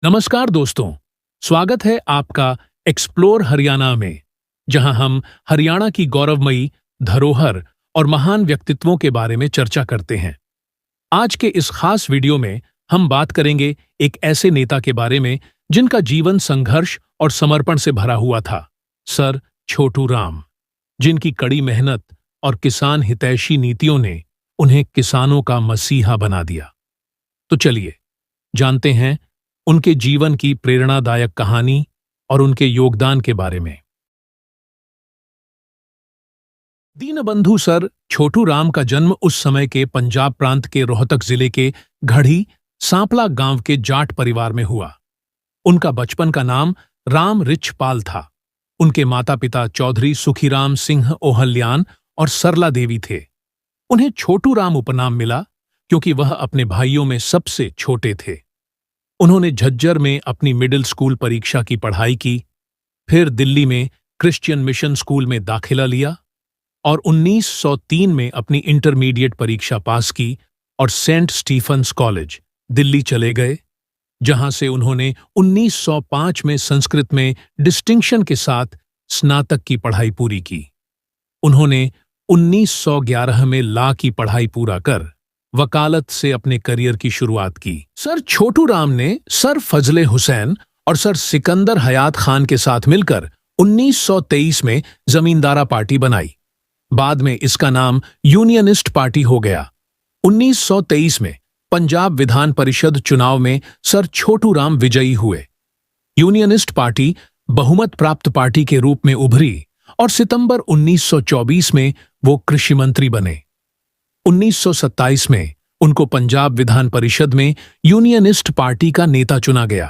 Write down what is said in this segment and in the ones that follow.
नमस्कार दोस्तों, स्वागत है आपका एक्सप्लोर हरियाणा में, जहां हम हरियाणा की गौरवमयी धरोहर और महान व्यक्तित्वों के बारे में चर्चा करते हैं। आज के इस खास वीडियो में हम बात करेंगे एक ऐसे नेता के बारे में जिनका जीवन संघर्ष और समर्पण से भरा हुआ था, सर छोटू राम, जिनकी कड़ी मेहनत और किसान हितैषी नीतियों ने उन्हें किसानों का मसीहा बना दिया। तो चलिए जानते हैं उनके जीवन की प्रेरणादायक कहानी और उनके योगदान के बारे में। दीनबंधु सर छोटू राम का जन्म उस समय के पंजाब प्रांत के रोहतक जिले के घड़ी सांपला गांव के जाट परिवार में हुआ। उनका बचपन का नाम राम रिछपाल था। उनके माता पिता चौधरी सुखीराम सिंह ओहल्यान और सरला देवी थे। उन्हें छोटू राम उपनाम मिला क्योंकि वह अपने भाइयों में सबसे छोटे थे। उन्होंने झज्जर में अपनी मिडिल स्कूल परीक्षा की पढ़ाई की, फिर दिल्ली में क्रिश्चियन मिशन स्कूल में दाखिला लिया और 1903 में अपनी इंटरमीडिएट परीक्षा पास की और सेंट स्टीफन्स कॉलेज दिल्ली चले गए, जहां से उन्होंने 1905 में संस्कृत में डिस्टिंक्शन के साथ स्नातक की पढ़ाई पूरी की। उन्होंने 1911 में लॉ की पढ़ाई पूरा कर वकालत से अपने करियर की शुरुआत की। सर छोटू राम ने सर फजले हुसैन और सर सिकंदर हयात खान के साथ मिलकर 1923 में जमींदारा पार्टी बनाई। बाद में इसका नाम यूनियनिस्ट पार्टी हो गया। 1923 में पंजाब विधान परिषद चुनाव में सर छोटू राम विजयी हुए। यूनियनिस्ट पार्टी बहुमत प्राप्त पार्टी के रूप में उभरी और सितंबर 1924 में वो कृषि मंत्री बने। 1927 में उनको पंजाब विधान परिषद में यूनियनिस्ट पार्टी का नेता चुना गया।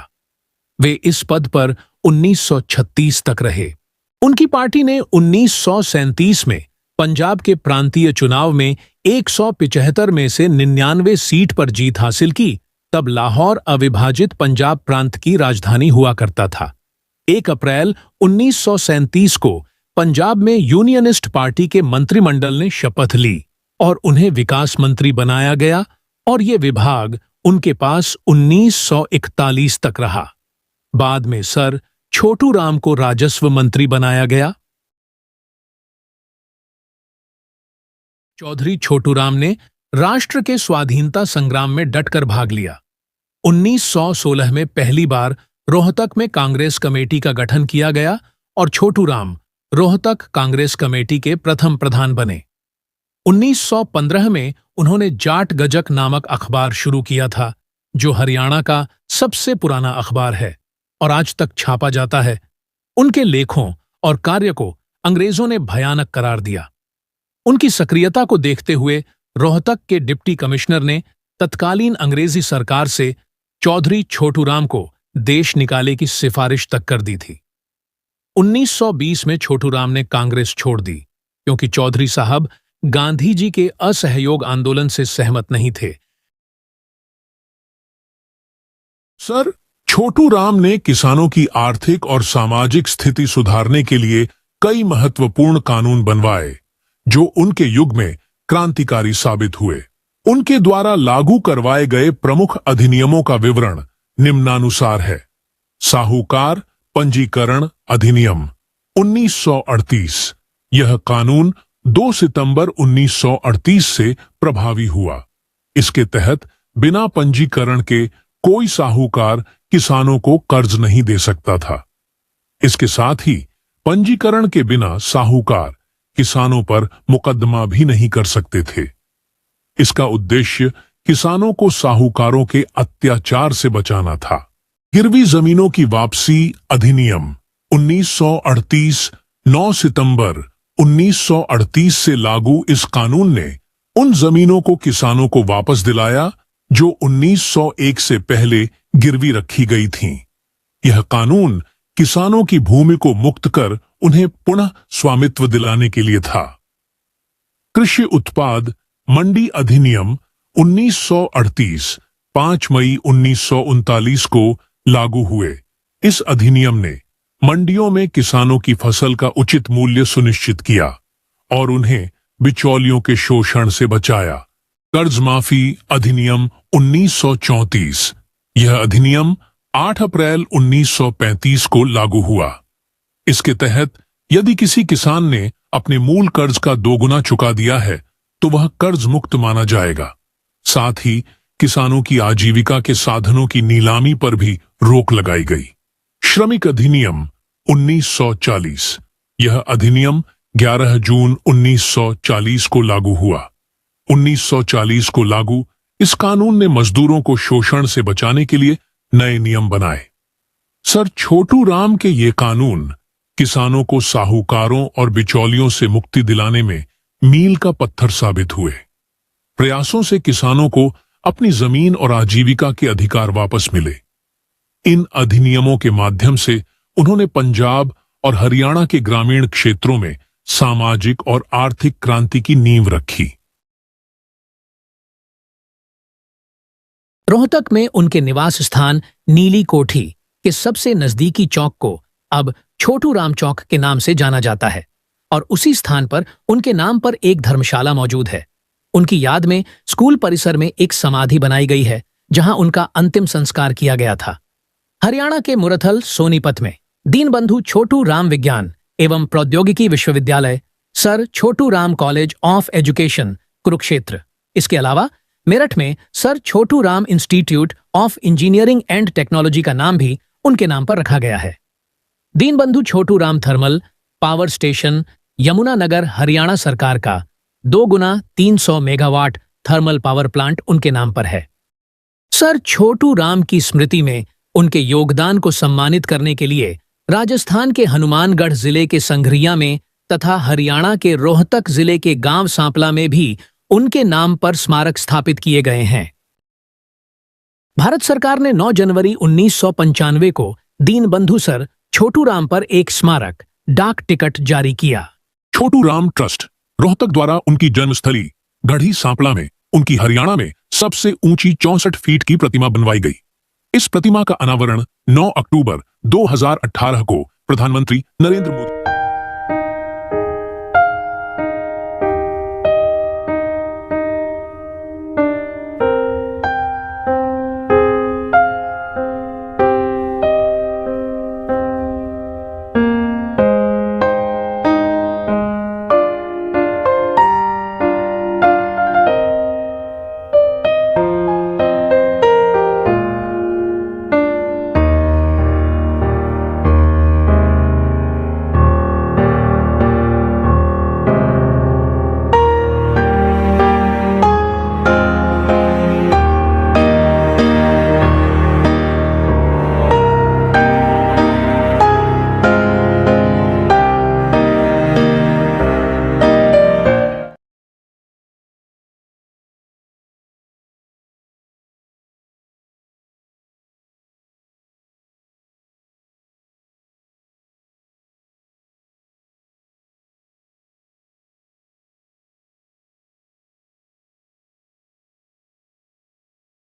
वे इस पद पर 1936 तक रहे। उनकी पार्टी ने 1937 में पंजाब के प्रांतीय चुनाव में 175 में से 99 सीट पर जीत हासिल की। तब लाहौर अविभाजित पंजाब प्रांत की राजधानी हुआ करता था। 1 अप्रैल 1937 को पंजाब में यूनियनिस्ट पार्टी के मंत्रिमंडल ने शपथ ली और उन्हें विकास मंत्री बनाया गया और ये विभाग उनके पास 1941 तक रहा। बाद में सर छोटू राम को राजस्व मंत्री बनाया गया। चौधरी छोटू राम ने राष्ट्र के स्वाधीनता संग्राम में डटकर भाग लिया। 1916 में पहली बार रोहतक में कांग्रेस कमेटी का गठन किया गया और छोटू राम रोहतक कांग्रेस कमेटी के प्रथम प्रधान बने। 1915 में उन्होंने जाट गजक नामक अखबार शुरू किया था, जो हरियाणा का सबसे पुराना अखबार है और आज तक छापा जाता है। उनके लेखों और कार्य को अंग्रेजों ने भयानक करार दिया। उनकी सक्रियता को देखते हुए रोहतक के डिप्टी कमिश्नर ने तत्कालीन अंग्रेजी सरकार से चौधरी छोटू राम को देश निकाले की सिफारिश तक कर दी थी। 1920 में छोटू राम ने कांग्रेस छोड़ दी क्योंकि चौधरी साहब गांधी जी के असहयोग आंदोलन से सहमत नहीं थे। सर छोटू राम ने किसानों की आर्थिक और सामाजिक स्थिति सुधारने के लिए कई महत्वपूर्ण कानून बनवाए, जो उनके युग में क्रांतिकारी साबित हुए। उनके द्वारा लागू करवाए गए प्रमुख अधिनियमों का विवरण निम्नानुसार है। साहूकार पंजीकरण अधिनियम 1938। यह कानून 2 सितंबर 1938 से प्रभावी हुआ। इसके तहत बिना पंजीकरण के कोई साहूकार किसानों को कर्ज नहीं दे सकता था। इसके साथ ही पंजीकरण के बिना साहूकार किसानों पर मुकदमा भी नहीं कर सकते थे। इसका उद्देश्य किसानों को साहूकारों के अत्याचार से बचाना था। गिरवी जमीनों की वापसी अधिनियम 1938। 9 सितंबर 1938 से लागू इस कानून ने उन जमीनों को किसानों को वापस दिलाया जो 1901 से पहले गिरवी रखी गई थीं। यह कानून किसानों की भूमि को मुक्त कर उन्हें पुनः स्वामित्व दिलाने के लिए था। कृषि उत्पाद मंडी अधिनियम 1938 5 मई 1939 को लागू हुए। इस अधिनियम ने मंडियों में किसानों की फसल का उचित मूल्य सुनिश्चित किया और उन्हें बिचौलियों के शोषण से बचाया। कर्ज माफी अधिनियम 1934। यह अधिनियम 8 अप्रैल 1935 को लागू हुआ। इसके तहत यदि किसी किसान ने अपने मूल कर्ज का 2 गुना चुका दिया है तो वह कर्ज मुक्त माना जाएगा। साथ ही किसानों की आजीविका के साधनों की नीलामी पर भी रोक लगाई गई। श्रमिक अधिनियम 1940। यह अधिनियम 11 जून 1940 को लागू हुआ। 1940 को लागू इस कानून ने मजदूरों को शोषण से बचाने के लिए नए नियम बनाए। सर छोटू राम के ये कानून किसानों को साहूकारों और बिचौलियों से मुक्ति दिलाने में मील का पत्थर साबित हुए। प्रयासों से किसानों को अपनी जमीन और आजीविका के अधिकार वापस मिले। इन अधिनियमों के माध्यम से उन्होंने पंजाब और हरियाणा के ग्रामीण क्षेत्रों में सामाजिक और आर्थिक क्रांति की नींव रखी। रोहतक में उनके निवास स्थान नीली कोठी के सबसे नजदीकी चौक को अब छोटू राम चौक के नाम से जाना जाता है और उसी स्थान पर उनके नाम पर एक धर्मशाला मौजूद है। उनकी याद में स्कूल परिसर में एक समाधि बनाई गई है जहां उनका अंतिम संस्कार किया गया था। हरियाणा के मुरथल सोनीपत में दीनबंधु छोटू राम विज्ञान एवं प्रौद्योगिकी विश्वविद्यालय, sir Chhotu Ram college of education Kurukshetra. इसके अलावा मेरठ में sir Chhotu Ram institute of engineering and technology का नाम भी उनके नाम पर रखा गया है। Deenbandhu Chhotu Ram thermal power station Yamunanagar Haryana सरकार का 2 गुना 300 मेगावाट थर्मल पावर प्लांट उनके नाम पर है। सर छोटू राम की स्मृति में उनके योगदान को सम्मानित करने के लिए राजस्थान के हनुमानगढ़ जिले के संघरिया में तथा हरियाणा के रोहतक जिले के गांव सांपला में भी उनके नाम पर स्मारक स्थापित किए गए हैं। भारत सरकार ने 9 जनवरी 1995 को दीनबंधु सर छोटू राम पर एक स्मारक डाक टिकट जारी किया। छोटू राम ट्रस्ट रोहतक द्वारा उनकी जन्मस्थली गढ़ी सांपला में उनकी हरियाणा में सबसे ऊंची 64 फीट की प्रतिमा बनवाई गई। इस प्रतिमा का अनावरण 9 अक्टूबर 2018 को प्रधानमंत्री नरेंद्र मोदी